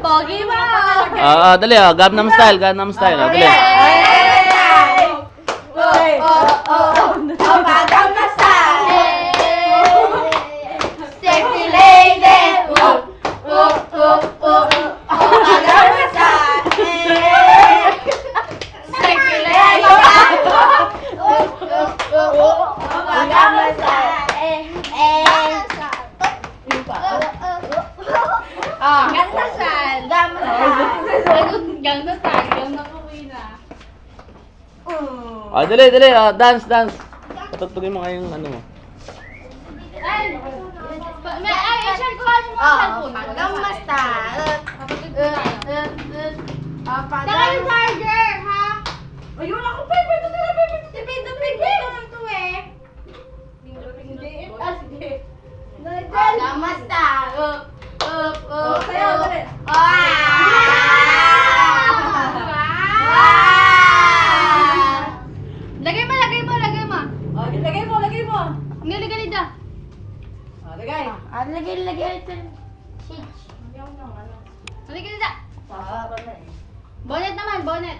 Pogi mo! Dali Gangnam Style, Gangnam Style. Dali. Gangnam Style! Sexy lady! Gangnam Style! Sexy lady! Gangnam Style! Gangnam Style! Gangnam Style! Gangnam uwi na. Dali. Dance. Patutugin mo kayong ano mo. Ay, share ko ano mo cellphone. Gangnam Style! Saka yung charger, ha? Ayun ako, Pepe. Ito nila, Pepe. Tipid lang to eh. Hindi. Sige. Gangnam Style! Sayo, dali. Lagay mo. Lagay mo. Nilagay dyan. Lagay. Lagay ito. Lagay dyan. Bonnet naman, bonnet.